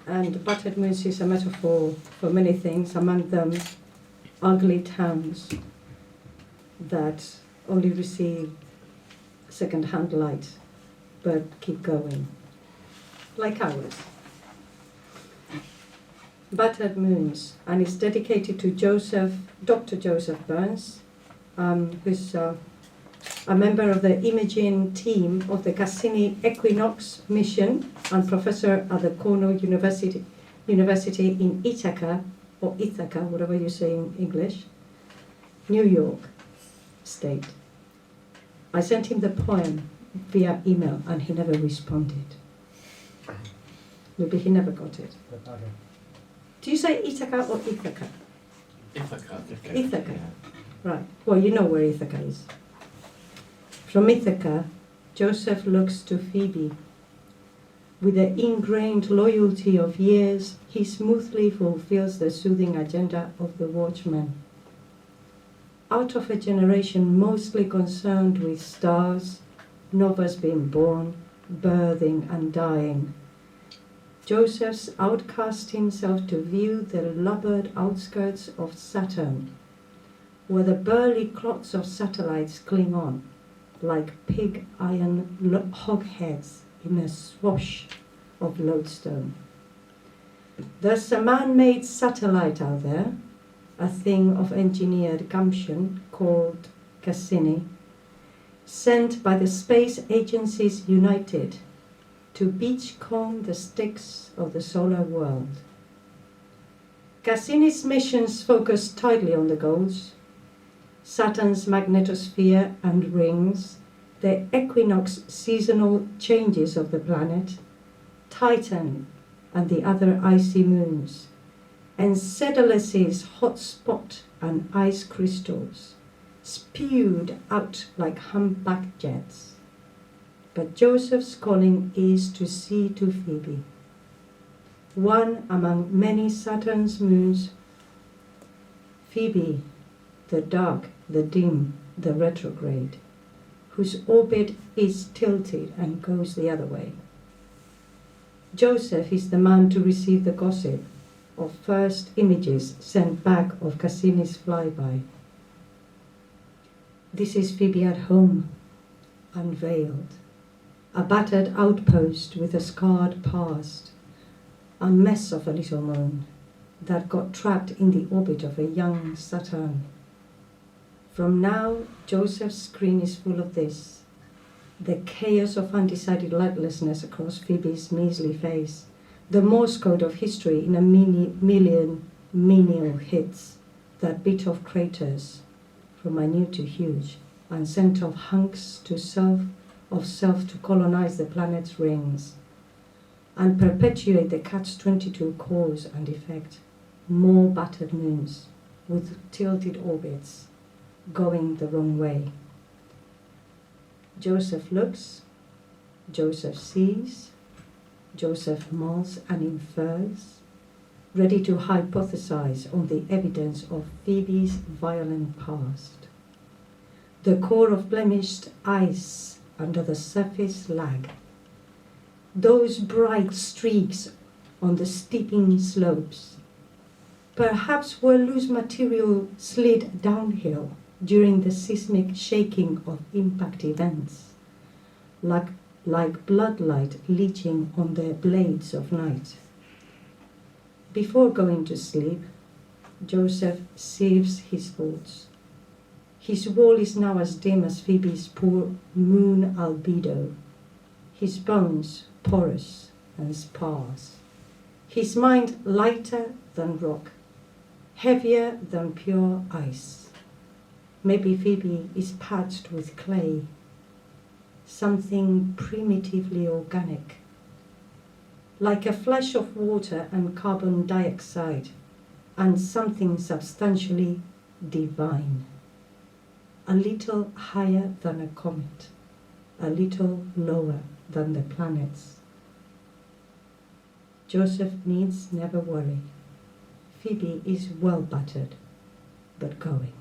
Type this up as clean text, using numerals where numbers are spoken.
And Battered Moons is a metaphor for many things, among them ugly towns that only receive second-hand light, but keep going, like ours. Battered Moons, and it's dedicated to Dr. Joseph Burns, who's a member of the imaging team of the Cassini Equinox mission and professor at the Cornell University in Ithaca, or Ithaca, whatever you say in English, New York State. I sent him the poem via email and he never responded. Maybe he never got it. Do you say Ithaca or Ithaca? Ithaca. Ithaca. Right. Well, you know where Ithaca is. From Ithaca, Joseph looks to Phoebe. With the ingrained loyalty of years, he smoothly fulfills the soothing agenda of the watchman. Out of a generation mostly concerned with stars, novas being born, birthing and dying, Joseph's outcast himself to view the lubbered outskirts of Saturn, where the burly clots of satellites cling on, like pig iron hogheads in a swash of lodestone. There's a man-made satellite out there, a thing of engineered gumption called Cassini, sent by the space agencies united to beachcomb the sticks of the solar world. Cassini's missions focus tightly on the goals: Saturn's magnetosphere and rings, the equinox seasonal changes of the planet, Titan and the other icy moons, Enceladus's hot spot and ice crystals, spewed out like humpback jets. But Joseph's calling is to see to Phoebe, one among many Saturn's moons. Phoebe, the dark, the dim, the retrograde, whose orbit is tilted and goes the other way. Joseph is the man to receive the gossip of first images sent back of Cassini's flyby. This is Phoebe at home, unveiled, a battered outpost with a scarred past, a mess of a little moon that got trapped in the orbit of a young Saturn. From now, Joseph's screen is full of this, the chaos of undecided lightlessness across Phoebe's measly face, the Morse code of history in a million menial hits that bit off craters from minute to huge and sent off hunks of self to colonize the planet's rings and perpetuate the catch-22 cause and effect. More battered moons with tilted orbits going the wrong way. Joseph looks, Joseph sees, Joseph mulls and infers, ready to hypothesize on the evidence of Phoebe's violent past. The core of blemished ice under the surface lag. Those bright streaks on the steeping slopes, perhaps where loose material slid downhill during the seismic shaking of impact events, like bloodlight leaching on the blades of night. Before going to sleep, Joseph sieves his thoughts. His wall is now as dim as Phoebe's poor moon albedo, his bones porous and sparse, his mind lighter than rock, heavier than pure ice. Maybe Phoebe is patched with clay, something primitively organic, like a flash of water and carbon dioxide, and something substantially divine. A little higher than a comet, a little lower than the planets. Joseph needs never worry. Phoebe is well battered, but going.